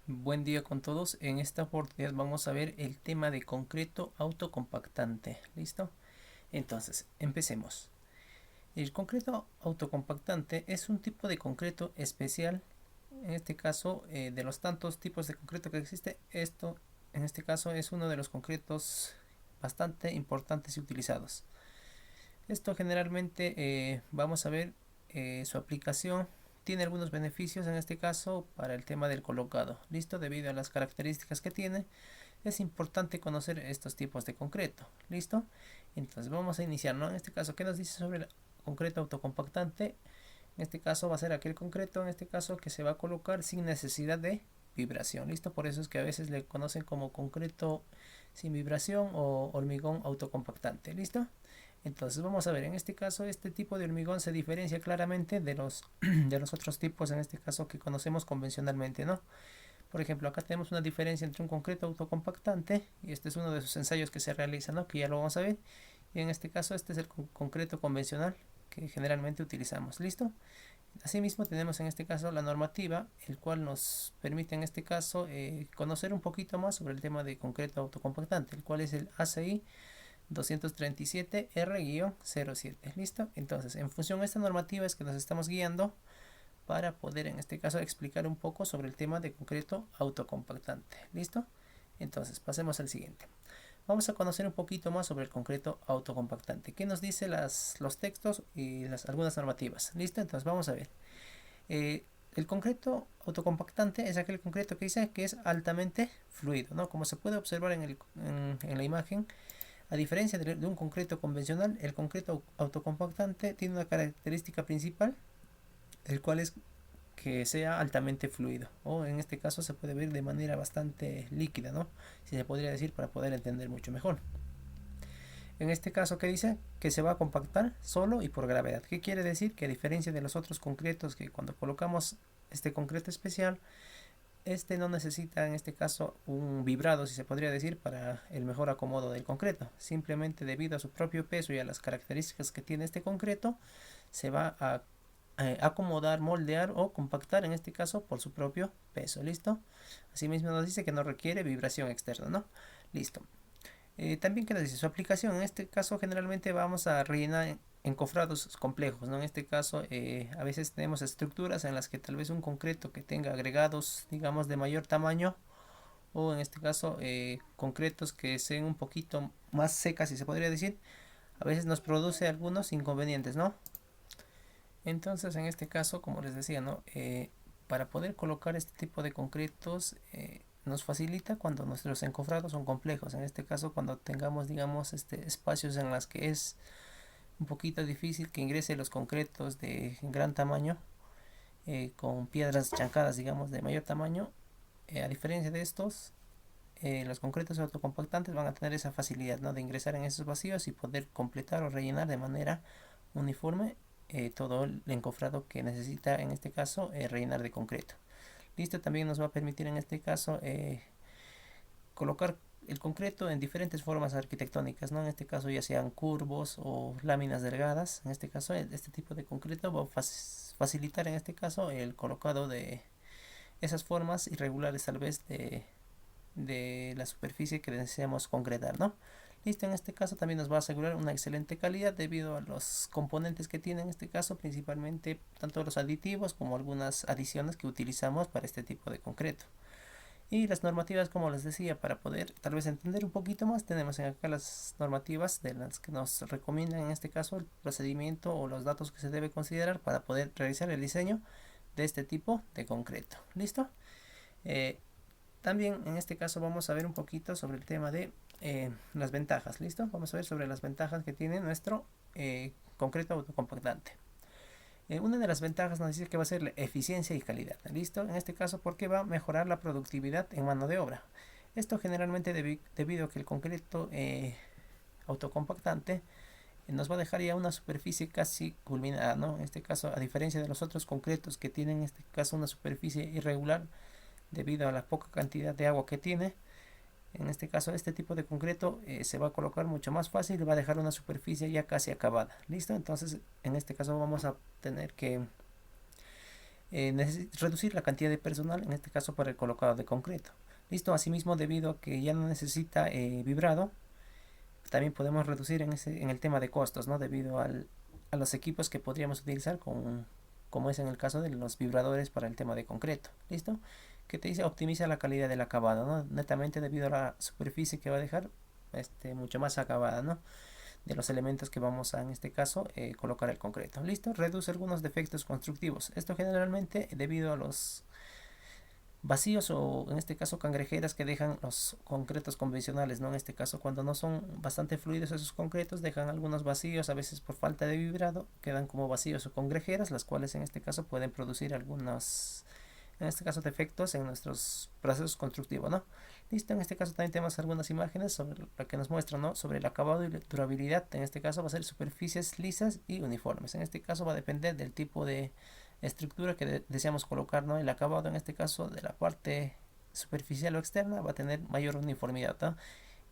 Buen día con todos. En esta oportunidad vamos a ver el tema de concreto autocompactante. ¿Listo? Entonces, empecemos. El concreto autocompactante es un tipo de concreto especial. En este caso, de los tantos tipos de concreto que existe, en este caso es uno de los concretos bastante importantes y utilizados. Esto generalmente vamos a ver su aplicación. Tiene algunos beneficios en este caso para el tema del colocado. Listo, debido a las características que tiene, es importante conocer estos tipos de concreto. Listo, entonces vamos a iniciar, ¿no? En este caso, ¿qué nos dice sobre el concreto autocompactante? En este caso va a ser aquel concreto, en este caso, que se va a colocar sin necesidad de vibración. Listo, por eso es que a veces le conocen como concreto sin vibración o hormigón autocompactante. Listo. Entonces vamos a ver, en este caso este tipo de hormigón se diferencia claramente de los, de los otros tipos, en este caso que conocemos convencionalmente, ¿no? Por ejemplo, acá tenemos una diferencia entre un concreto autocompactante, y este es uno de sus ensayos que se realiza, ¿no? Que ya lo vamos a ver. Y en este caso este es el concreto convencional que generalmente utilizamos. ¿Listo? Asimismo tenemos en este caso la normativa, el cual nos permite en este caso conocer un poquito más sobre el tema de concreto autocompactante, el cual es el ACI 237R-07. ¿Listo? Entonces, en función de esta normativa es que nos estamos guiando para poder en este caso explicar un poco sobre el tema de concreto autocompactante. ¿Listo? Entonces, pasemos al siguiente. Vamos a conocer un poquito más sobre el concreto autocompactante. ¿Qué nos dice los textos y algunas normativas? ¿Listo? Entonces vamos a ver. Eh, el concreto autocompactante es aquel concreto que dice que es altamente fluido, ¿no? Como se puede observar en la imagen, a diferencia de un concreto convencional, el concreto autocompactante tiene una característica principal, el cual es que sea altamente fluido, o en este caso se puede ver de manera bastante líquida, ¿no? Si se podría decir, para poder entender mucho mejor. En este caso, ¿qué dice? Que se va a compactar solo y por gravedad. ¿Qué quiere decir? Que a diferencia de los otros concretos, que cuando colocamos este concreto especial, este no necesita en este caso un vibrado, si se podría decir, para el mejor acomodo del concreto. Simplemente debido a su propio peso y a las características que tiene este concreto, se va a acomodar, moldear o compactar, en este caso por su propio peso. ¿Listo? Asimismo nos dice que no requiere vibración externa, ¿no? Listo. También que nos dice su aplicación. En este caso generalmente vamos a rellenar encofrados complejos, ¿no? En este caso a veces tenemos estructuras en las que tal vez un concreto que tenga agregados, digamos, de mayor tamaño, o en este caso concretos que sean un poquito más secas, si se podría decir, a veces nos produce algunos inconvenientes, ¿no? Entonces, en este caso, como les decía, ¿no? Para poder colocar este tipo de concretos nos facilita cuando nuestros encofrados son complejos. En este caso, cuando tengamos, digamos, espacios en los que es un poquito difícil que ingrese los concretos de gran tamaño, con piedras chancadas, digamos, de mayor tamaño. A diferencia de estos, los concretos autocompactantes van a tener esa facilidad, ¿no? De ingresar en esos vacíos y poder completar o rellenar de manera uniforme todo el encofrado que necesita en este caso rellenar de concreto. Listo, también nos va a permitir en este caso colocar el concreto en diferentes formas arquitectónicas, ¿no? En este caso ya sean curvos o láminas delgadas. En este caso este tipo de concreto va a facilitar en este caso el colocado de esas formas irregulares tal vez de la superficie que deseamos concretar, ¿no? Listo, en este caso también nos va a asegurar una excelente calidad debido a los componentes que tiene en este caso, principalmente tanto los aditivos como algunas adiciones que utilizamos para este tipo de concreto. Y las normativas, como les decía, para poder tal vez entender un poquito más, tenemos acá las normativas de las que nos recomiendan en este caso el procedimiento o los datos que se debe considerar para poder realizar el diseño de este tipo de concreto. ¿Listo? Eh, También en este caso vamos a ver un poquito sobre el tema de las ventajas. ¿Listo? Vamos a ver sobre las ventajas que tiene nuestro concreto autocompactante. Una de las ventajas nos dice que va a ser la eficiencia y calidad. ¿Listo? En este caso porque va a mejorar la productividad en mano de obra. Esto generalmente debido a que el concreto autocompactante nos va a dejar ya una superficie casi culminada, ¿no? En este caso, a diferencia de los otros concretos que tienen en este caso una superficie irregular debido a la poca cantidad de agua que tiene, en este caso este tipo de concreto se va a colocar mucho más fácil y va a dejar una superficie ya casi acabada. ¿Listo? Entonces en este caso vamos a tener que reducir la cantidad de personal, en este caso para el colocado de concreto. Listo, asimismo debido a que ya no necesita vibrado, también podemos reducir en el tema de costos, ¿no? Debido a los equipos que podríamos utilizar como es en el caso de los vibradores para el tema de concreto. ¿Listo? Que te dice optimiza la calidad del acabado, ¿no? Netamente debido a la superficie que va a dejar mucho más acabada, ¿no? De los elementos que vamos a, en este caso, colocar el concreto. ¿Listo? Reduce algunos defectos constructivos. Esto generalmente debido a los vacíos o en este caso cangrejeras que dejan los concretos convencionales, ¿no? En este caso cuando no son bastante fluidos esos concretos dejan algunos vacíos, a veces por falta de vibrado quedan como vacíos o cangrejeras, las cuales en este caso pueden producir algunos, en este caso defectos en nuestros procesos constructivos, ¿no? Listo, en este caso también tenemos algunas imágenes sobre lo que nos muestran, ¿no? Sobre el acabado y la durabilidad, en este caso va a ser superficies lisas y uniformes, en este caso va a depender del tipo de estructura que deseamos colocar, ¿no? El acabado en este caso de la parte superficial o externa va a tener mayor uniformidad, ¿no?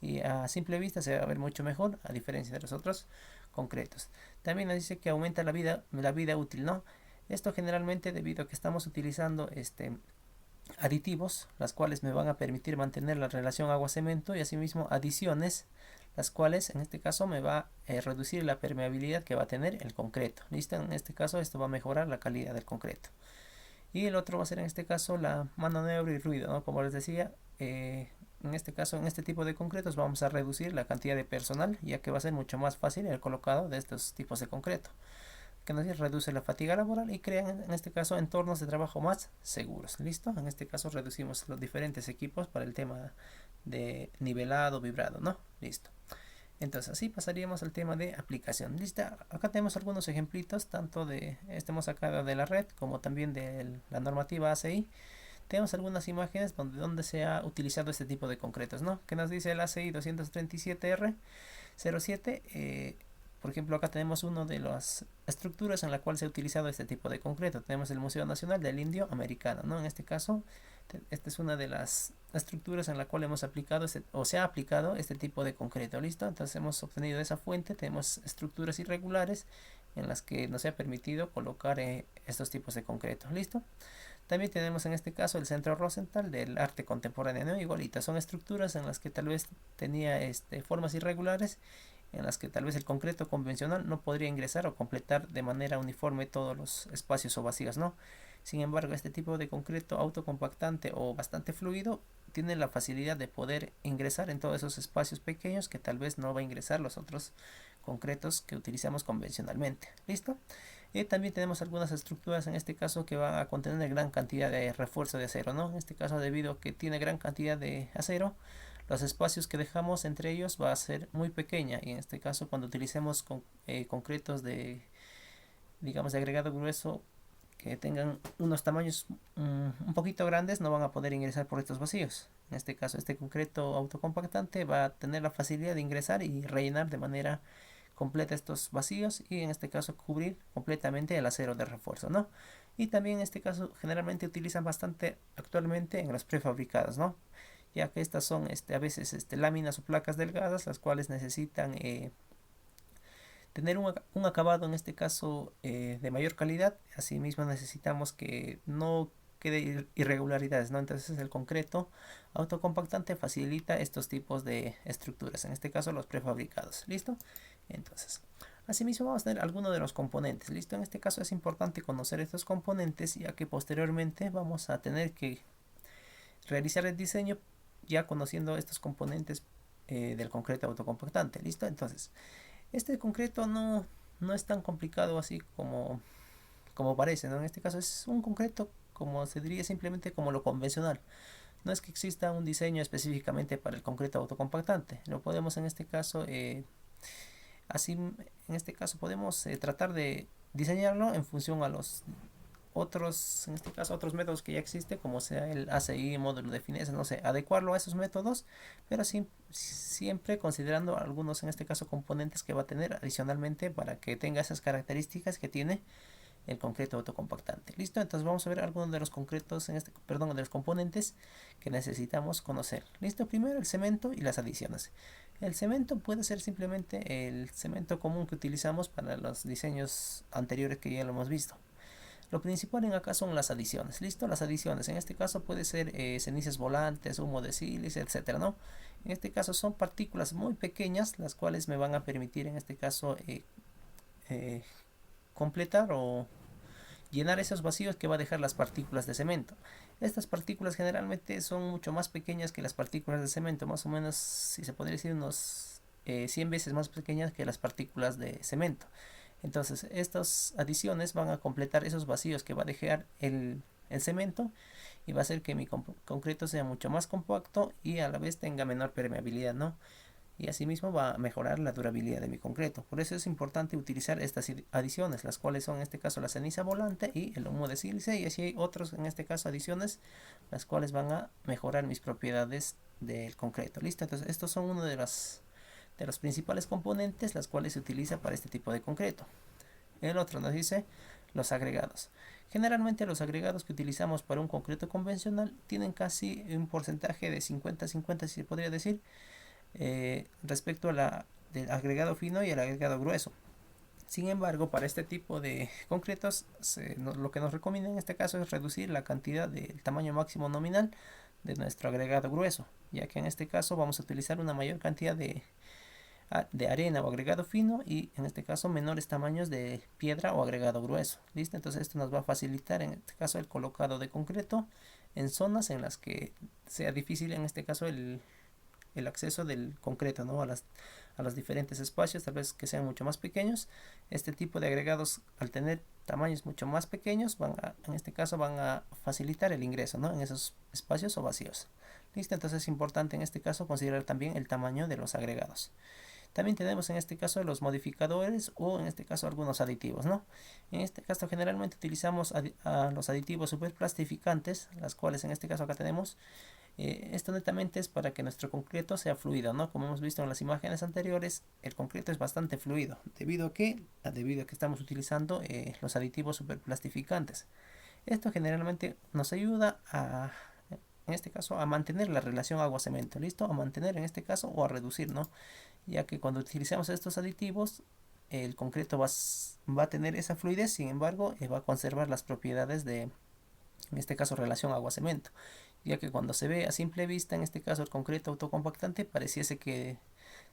Y a simple vista se va a ver mucho mejor a diferencia de los otros concretos. También nos dice que aumenta la vida útil, ¿no? Esto generalmente debido a que estamos utilizando aditivos, las cuales me van a permitir mantener la relación agua-cemento y asimismo adiciones, las cuales en este caso me va a reducir la permeabilidad que va a tener el concreto. ¿Listo? En este caso esto va a mejorar la calidad del concreto. Y el otro va a ser en este caso la maniobra y ruido, ¿no? Como les decía, en este caso, en este tipo de concretos vamos a reducir la cantidad de personal, ya que va a ser mucho más fácil el colocado de estos tipos de concreto, que nos reduce la fatiga laboral y crean en este caso entornos de trabajo más seguros. ¿Listo? En este caso reducimos los diferentes equipos para el tema de nivelado, vibrado, ¿no? Listo. Entonces así pasaríamos al tema de aplicación. Listo. Acá tenemos algunos ejemplitos tanto de hemos sacado de la red como también de la normativa ACI. Tenemos algunas imágenes donde se ha utilizado este tipo de concretos, ¿no? Que nos dice el ACI 237R07. Por ejemplo, acá tenemos una de las estructuras en la cual se ha utilizado este tipo de concreto. Tenemos el Museo Nacional del Indio Americano, ¿no? En este caso, esta es una de las estructuras en la cual hemos aplicado o se ha aplicado este tipo de concreto. ¿Listo? Entonces hemos obtenido de esa fuente, tenemos estructuras irregulares en las que nos ha permitido colocar estos tipos de concreto. ¿Listo? También tenemos en este caso el Centro Rosenthal del arte contemporáneo, ¿no? Igualita, son estructuras en las que tal vez tenía formas irregulares, en las que tal vez el concreto convencional no podría ingresar o completar de manera uniforme todos los espacios o vacíos, ¿no? Sin embargo, este tipo de concreto autocompactante o bastante fluido tiene la facilidad de poder ingresar en todos esos espacios pequeños que tal vez no va a ingresar los otros concretos que utilizamos convencionalmente. ¿Listo? Y también tenemos algunas estructuras en este caso que van a contener gran cantidad de refuerzo de acero, ¿no? En este caso debido a que tiene gran cantidad de acero, los espacios que dejamos entre ellos va a ser muy pequeña, y en este caso cuando utilicemos concretos digamos de agregado grueso que tengan unos tamaños un poquito grandes no van a poder ingresar por estos vacíos. En este caso este concreto autocompactante va a tener la facilidad de ingresar y rellenar de manera completa estos vacíos y en este caso cubrir completamente el acero de refuerzo, ¿no? Y también en este caso generalmente utilizan bastante actualmente en los prefabricados, ¿no? Ya que estas son a veces láminas o placas delgadas las cuales necesitan tener un acabado en este caso de mayor calidad. Asimismo necesitamos que no quede irregularidades, ¿no? Entonces el concreto autocompactante facilita estos tipos de estructuras, en este caso los prefabricados. ¿Listo? Entonces, asimismo vamos a tener algunos de los componentes. ¿Listo? En este caso es importante conocer estos componentes, ya que posteriormente vamos a tener que realizar el diseño ya conociendo estos componentes del concreto autocompactante. ¿Listo? Entonces, este concreto no es tan complicado así como parece, ¿no? En este caso es un concreto, como se diría, simplemente como lo convencional. No es que exista un diseño específicamente para el concreto autocompactante. Lo podemos en este caso, así en este caso podemos tratar de diseñarlo en función a los otros, en este caso otros métodos que ya existen, como sea el ACI, módulo de fineza, no sé, adecuarlo a esos métodos, pero siempre considerando algunos, en este caso, componentes que va a tener adicionalmente para que tenga esas características que tiene el concreto autocompactante. ¿Listo? Entonces vamos a ver algunos de los concretos, de los componentes que necesitamos conocer. ¿Listo? Primero el cemento y las adiciones. El cemento puede ser simplemente el cemento común que utilizamos para los diseños anteriores que ya lo hemos visto. Lo principal en acá son las adiciones. ¿Listo? Las adiciones. En este caso puede ser cenizas volantes, humo de sílice, etcétera, ¿no? En este caso son partículas muy pequeñas, las cuales me van a permitir en este caso eh, completar o llenar esos vacíos que va a dejar las partículas de cemento. Estas partículas generalmente son mucho más pequeñas que las partículas de cemento, más o menos, si se podría decir, unos 100 veces más pequeñas que las partículas de cemento. Entonces, estas adiciones van a completar esos vacíos que va a dejar el cemento y va a hacer que mi concreto sea mucho más compacto y a la vez tenga menor permeabilidad, ¿no? Y asimismo va a mejorar la durabilidad de mi concreto. Por eso es importante utilizar estas adiciones, las cuales son en este caso la ceniza volante y el humo de sílice, y así hay otros en este caso adiciones, las cuales van a mejorar mis propiedades del concreto. ¿Listo? Entonces estos son uno de los principales componentes las cuales se utiliza para este tipo de concreto. El otro nos dice los agregados. Generalmente los agregados que utilizamos para un concreto convencional tienen casi un porcentaje de 50-50, si se podría decir, respecto a del agregado fino y el agregado grueso. Sin embargo, para este tipo de concretos, lo que nos recomienda en este caso es reducir la cantidad del tamaño máximo nominal de nuestro agregado grueso, ya que en este caso vamos a utilizar una mayor cantidad de arena o agregado fino y en este caso menores tamaños de piedra o agregado grueso. ¿Listo? Entonces esto nos va a facilitar en este caso el colocado de concreto en zonas en las que sea difícil en este caso el acceso del concreto, ¿no? a los diferentes espacios, tal vez que sean mucho más pequeños. Este tipo de agregados, al tener tamaños mucho más pequeños, en este caso van a facilitar el ingreso, ¿no? en esos espacios o vacíos. ¿Listo? Entonces es importante en este caso considerar también el tamaño de los agregados. También tenemos en este caso los modificadores o en este caso algunos aditivos, ¿no? En este caso generalmente utilizamos a los aditivos superplastificantes, las cuales en este caso acá tenemos. Esto netamente es para que nuestro concreto sea fluido, ¿no? Como hemos visto en las imágenes anteriores, el concreto es bastante fluido, debido a que estamos utilizando los aditivos superplastificantes. Esto generalmente nos ayuda en este caso, a mantener la relación agua-cemento, ¿listo? A mantener en este caso o a reducir, ¿no? Ya que cuando utilizamos estos aditivos, el concreto va a tener esa fluidez, sin embargo, va a conservar las propiedades de, en este caso, relación agua-cemento, ya que cuando se ve a simple vista, en este caso el concreto autocompactante, pareciese que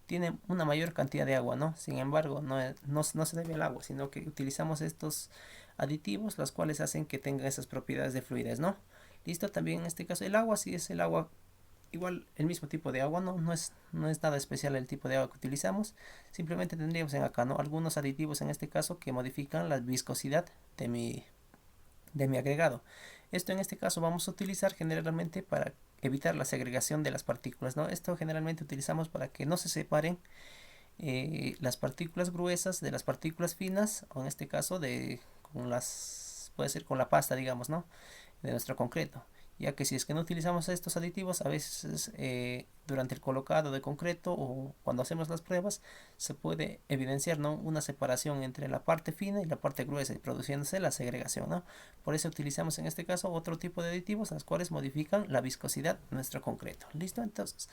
tiene una mayor cantidad de agua, ¿no? Sin embargo, no se debe al agua, sino que utilizamos estos aditivos, los cuales hacen que tengan esas propiedades de fluidez, ¿no? Listo, también en este caso el agua, si es el agua, igual el mismo tipo de agua, no es nada especial el tipo de agua que utilizamos, simplemente tendríamos en acá, ¿no? algunos aditivos en este caso que modifican la viscosidad de mi agregado. Esto en este caso vamos a utilizar generalmente para evitar la segregación de las partículas, ¿no? Esto generalmente utilizamos para que no se separen las partículas gruesas de las partículas finas, o en este caso puede ser con la pasta, digamos, ¿no? De nuestro concreto, ya que si es que no utilizamos estos aditivos, a veces durante el colocado de concreto o cuando hacemos las pruebas se puede evidenciar, ¿no? una separación entre la parte fina y la parte gruesa y produciéndose la segregación, ¿no? Por eso utilizamos en este caso otro tipo de aditivos, los cuales modifican la viscosidad de nuestro concreto. ¿Listo? Entonces,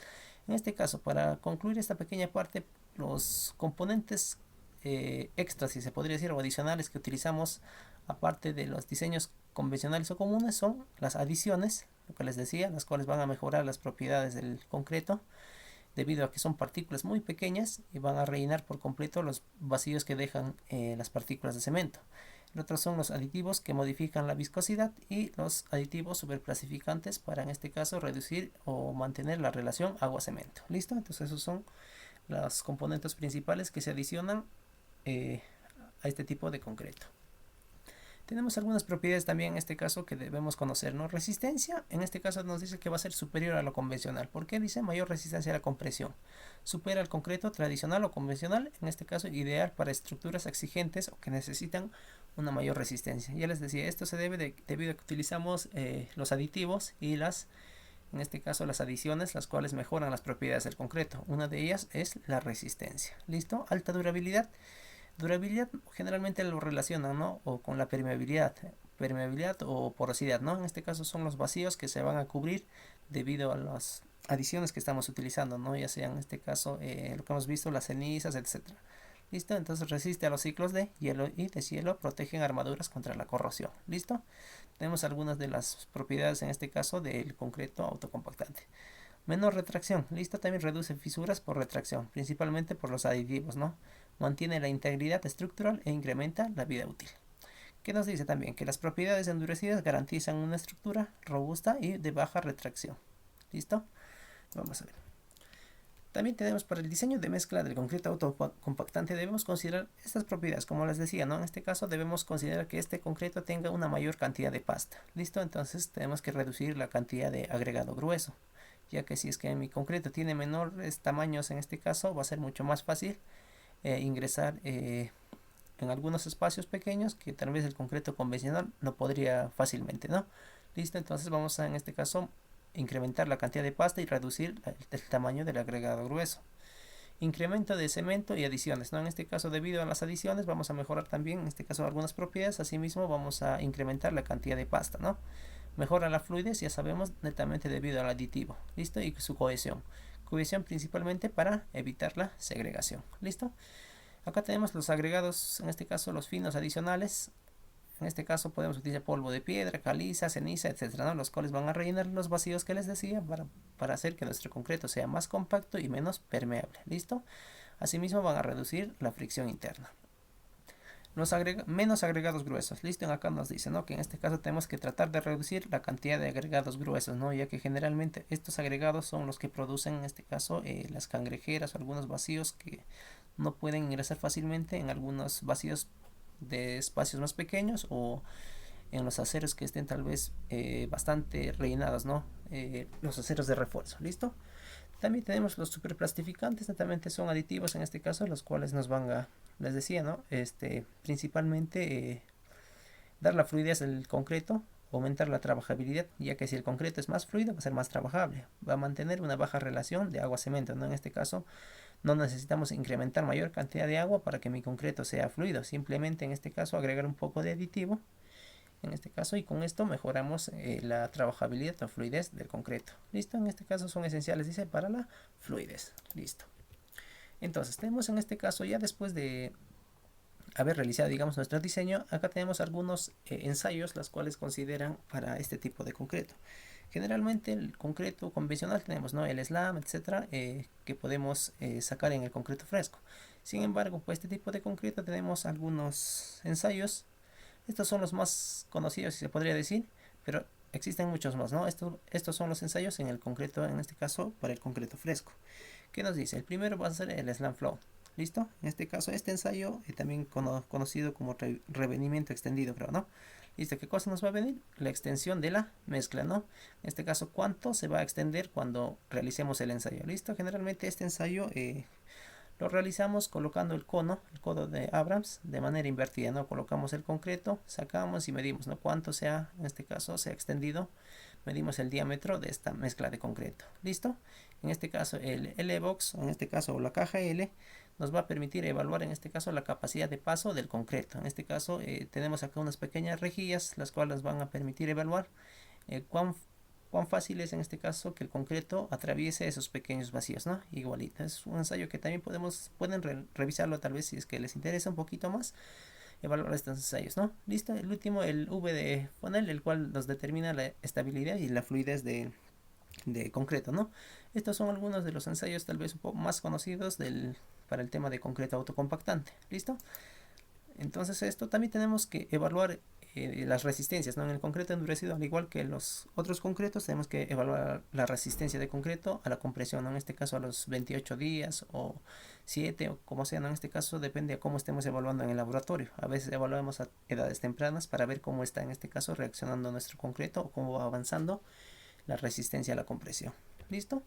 en este caso, para concluir esta pequeña parte, los componentes extras, si se podría decir, o adicionales que utilizamos aparte de los diseños convencionales o comunes son las adiciones, lo que les decía, las cuales van a mejorar las propiedades del concreto debido a que son partículas muy pequeñas y van a rellenar por completo los vacíos que dejan las partículas de cemento. El otro son los aditivos que modifican la viscosidad y los aditivos superplastificantes para en este caso reducir o mantener la relación agua-cemento. ¿Listo? Entonces esos son los componentes principales que se adicionan a este tipo de concreto. Tenemos algunas propiedades también en este caso que debemos conocer, ¿no? Resistencia, en este caso nos dice que va a ser superior a lo convencional. ¿Por qué dice mayor resistencia a la compresión? Supera el concreto tradicional o convencional, en este caso ideal para estructuras exigentes o que necesitan una mayor resistencia. Ya les decía, esto se debe debido a que utilizamos los aditivos y en este caso las adiciones, las cuales mejoran las propiedades del concreto. Una de ellas es la resistencia. ¿Listo? Alta durabilidad. Durabilidad generalmente lo relacionan, ¿no? O con la permeabilidad o porosidad, ¿no? En este caso son los vacíos que se van a cubrir debido a las adiciones que estamos utilizando, ¿no? Ya sea en este caso lo que hemos visto, las cenizas, etcétera. ¿Listo? Entonces resiste a los ciclos de hielo y deshielo, protegen armaduras contra la corrosión. ¿Listo? Tenemos algunas de las propiedades en este caso del concreto autocompactante. Menor retracción. ¿Listo? También reduce fisuras por retracción, principalmente por los aditivos, ¿no? Mantiene la integridad estructural e incrementa la vida útil. ¿Qué nos dice también? Que las propiedades endurecidas garantizan una estructura robusta y de baja retracción. ¿Listo? Vamos a ver. También tenemos para el diseño de mezcla del concreto autocompactante debemos considerar estas propiedades, como les decía, ¿no? En este caso debemos considerar que este concreto tenga una mayor cantidad de pasta. ¿Listo? Entonces tenemos que reducir la cantidad de agregado grueso, ya que si es que mi concreto tiene menores tamaños, en este caso va a ser mucho más fácil ingresar en algunos espacios pequeños que tal vez el concreto convencional no podría fácilmente, ¿no? Listo, entonces vamos a en este caso incrementar la cantidad de pasta y reducir el tamaño del agregado grueso. Incremento de cemento y adiciones, ¿no? En este caso, debido a las adiciones, vamos a mejorar también, en este caso, algunas propiedades. Asimismo, vamos a incrementar la cantidad de pasta, ¿no? Mejora la fluidez, ya sabemos, netamente debido al aditivo. ¿Listo? Y su cohesión. Cohesión principalmente para evitar la segregación. ¿Listo? Acá tenemos los agregados, en este caso, los finos adicionales. En este caso podemos utilizar polvo de piedra, caliza, ceniza, etcétera, ¿no? Los cuales van a rellenar los vacíos que les decía para hacer que nuestro concreto sea más compacto y menos permeable. ¿Listo? Asimismo van a reducir la fricción interna. Menos agregados gruesos. Listo, acá nos dice, ¿no? Que en este caso tenemos que tratar de reducir la cantidad de agregados gruesos, ¿no? Ya que generalmente estos agregados son los que producen, en este caso, las cangrejeras o algunos vacíos que no pueden ingresar fácilmente en algunos vacíos de espacios más pequeños o en los aceros que estén tal vez bastante rellenados, ¿no? Los aceros de refuerzo. ¿Listo? También tenemos los superplastificantes, netamente son aditivos en este caso, los cuales nos van a, les decía, ¿no? Principalmente dar la fluidez del concreto, aumentar la trabajabilidad, ya que si el concreto es más fluido va a ser más trabajable, va a mantener una baja relación de agua-cemento, ¿no? En este caso no necesitamos incrementar mayor cantidad de agua para que mi concreto sea fluido, simplemente en este caso agregar un poco de aditivo, en este caso, y con esto mejoramos la trabajabilidad o fluidez del concreto. ¿Listo? En este caso son esenciales, dice, para la fluidez. Listo. Entonces, tenemos en este caso, ya después de haber realizado, digamos, nuestro diseño, acá tenemos algunos ensayos, los cuales consideran para este tipo de concreto. Generalmente el concreto convencional tenemos, ¿no? El slam, etcétera, que podemos sacar en el concreto fresco. Sin embargo, para este tipo de concreto tenemos algunos ensayos. Estos son los más conocidos, si se podría decir, pero existen muchos más, ¿no? Estos son los ensayos en el concreto, en este caso, para el concreto fresco. ¿Qué nos dice? El primero va a ser el slam flow. ¿Listo? En este caso, este ensayo, también conocido como revenimiento extendido, creo, ¿no? ¿Listo? ¿Qué cosa nos va a venir? La extensión de la mezcla, ¿no? En este caso, ¿cuánto se va a extender cuando realicemos el ensayo? ¿Listo? Generalmente este ensayo lo realizamos colocando el cono de Abrams de manera invertida, ¿no? Colocamos el concreto, sacamos y medimos, ¿no? Cuánto sea, en este caso, se ha extendido. Medimos el diámetro de esta mezcla de concreto. ¿Listo? En este caso, el L-Box, en este caso, o la caja L, nos va a permitir evaluar, en este caso, la capacidad de paso del concreto. En este caso, tenemos acá unas pequeñas rejillas, las cuales van a permitir evaluar cuán fácil es en este caso que el concreto atraviese esos pequeños vacíos, ¿no? Igualito, es un ensayo que también pueden revisarlo tal vez si es que les interesa un poquito más, evaluar estos ensayos, ¿no? Listo, el último, el V de Fonel, el cual nos determina la estabilidad y la fluidez de concreto, ¿no? Estos son algunos de los ensayos tal vez un poco más conocidos para el tema de concreto autocompactante, ¿listo? Entonces esto también tenemos que evaluar las resistencias, ¿no? En el concreto endurecido, al igual que en los otros concretos, tenemos que evaluar la resistencia de concreto a la compresión, ¿no? En este caso a los 28 días o 7 o como sea, ¿no? En este caso depende de cómo estemos evaluando en el laboratorio. A veces evaluamos a edades tempranas para ver cómo está en este caso reaccionando nuestro concreto o cómo va avanzando la resistencia a la compresión. ¿Listo?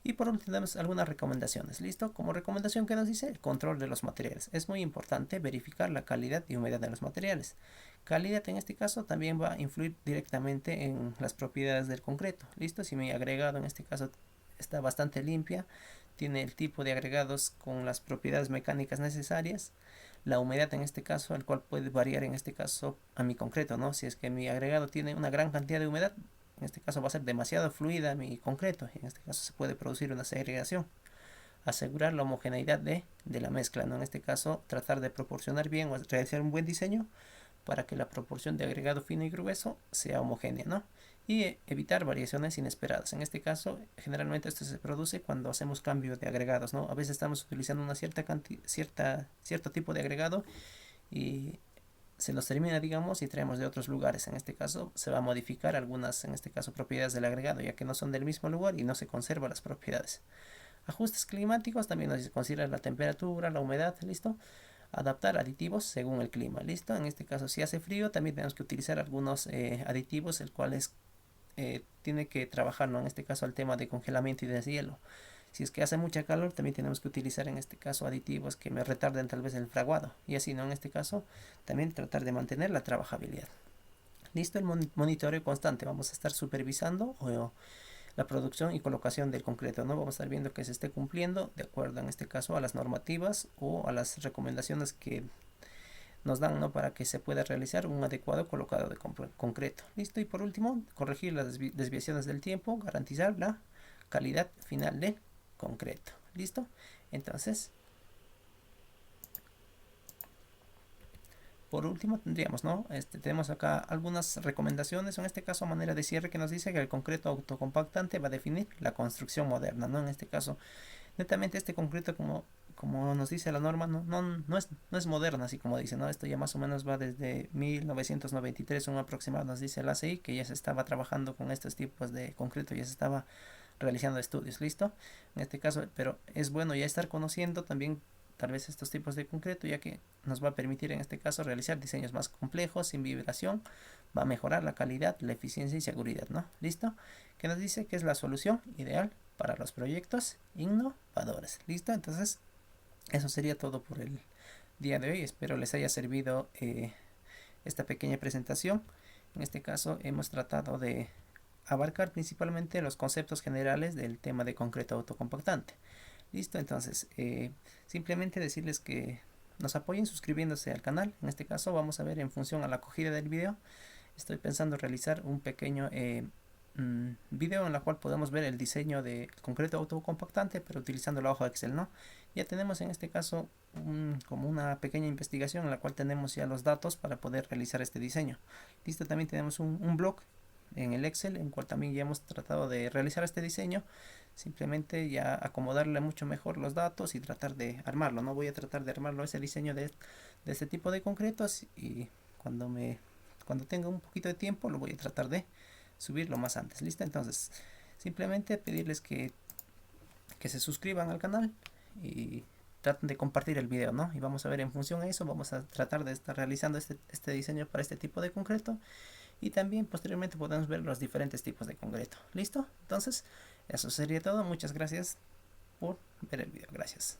Y por último tenemos algunas recomendaciones. ¿Listo? Como recomendación que nos dice el control de los materiales. Es muy importante verificar la calidad y humedad de los materiales. Calidad en este caso también va a influir directamente en las propiedades del concreto. ¿Listo? Si mi agregado en este caso está bastante limpia, tiene el tipo de agregados con las propiedades mecánicas necesarias, la humedad en este caso, el cual puede variar en este caso a mi concreto, ¿no? Si es que mi agregado tiene una gran cantidad de humedad, en este caso va a ser demasiado fluida mi concreto, en este caso se puede producir una segregación. asegurar la homogeneidad de la mezcla, ¿no? En este caso, tratar de proporcionar bien o realizar un buen diseño para que la proporción de agregado fino y grueso sea homogénea, ¿no? Y evitar variaciones inesperadas. En este caso, generalmente esto se produce cuando hacemos cambio de agregados, ¿no? A veces estamos utilizando una cierto tipo de agregado y se nos termina, digamos, y traemos de otros lugares. En este caso, se va a modificar algunas, en este caso, propiedades del agregado, ya que no son del mismo lugar y no se conservan las propiedades. Ajustes climáticos, también nos considera la temperatura, la humedad, ¿listo? Adaptar aditivos según el clima, ¿listo? En este caso, si hace frío, también tenemos que utilizar algunos aditivos, el cual tiene que trabajar, ¿no? En este caso, el tema de congelamiento y deshielo. Si es que hace mucha calor, también tenemos que utilizar en este caso aditivos que me retarden tal vez el fraguado. Y así, ¿no? En este caso, también tratar de mantener la trabajabilidad. Listo, el monitoreo constante. Vamos a estar supervisando la producción y colocación del concreto, ¿no? Vamos a estar viendo que se esté cumpliendo de acuerdo en este caso a las normativas o a las recomendaciones que nos dan, ¿no? Para que se pueda realizar un adecuado colocado de concreto. Listo, y por último, corregir las desviaciones del tiempo, garantizar la calidad final del concreto. Listo, entonces por último tendríamos, ¿no? Tenemos acá algunas recomendaciones, en este caso a manera de cierre, que nos dice que el concreto autocompactante va a definir la construcción moderna, ¿no? En este caso, netamente este concreto, como nos dice la norma, no es moderno, así como dice, ¿no? Esto ya más o menos va desde 1993, un aproximado, nos dice la ACI, que ya se estaba trabajando con estos tipos de concreto, ya se estaba realizando estudios, ¿listo? En este caso, pero es bueno ya estar conociendo también tal vez estos tipos de concreto, ya que nos va a permitir en este caso realizar diseños más complejos, sin vibración, va a mejorar la calidad, la eficiencia y seguridad, ¿no? ¿Listo? Que nos dice que es la solución ideal para los proyectos innovadores. ¿Listo? Entonces, eso sería todo por el día de hoy. Espero les haya servido esta pequeña presentación. En este caso hemos tratado de abarcar principalmente los conceptos generales del tema de concreto autocompactante. Listo, entonces simplemente decirles que nos apoyen suscribiéndose al canal. En este caso vamos a ver en función a la acogida del video. Estoy pensando realizar un pequeño video en la cual podemos ver el diseño de concreto autocompactante, pero utilizando la hoja Excel, ¿no? Ya tenemos en este caso como una pequeña investigación en la cual tenemos ya los datos para poder realizar este diseño. Listo, también tenemos un blog en el Excel en cual también ya hemos tratado de realizar este diseño. Simplemente ya acomodarle mucho mejor los datos y tratar de armarlo, ¿no? Voy a tratar de armarlo ese diseño de este tipo de concretos, y cuando tenga un poquito de tiempo lo voy a tratar de subirlo más antes. ¿Listo? Entonces simplemente pedirles que se suscriban al canal y traten de compartir el video, ¿no? Y vamos a ver en función a eso, vamos a tratar de estar realizando este diseño para este tipo de concreto, y también posteriormente podemos ver los diferentes tipos de concreto. ¿Listo? Entonces eso sería todo. Muchas gracias por ver el video. Gracias.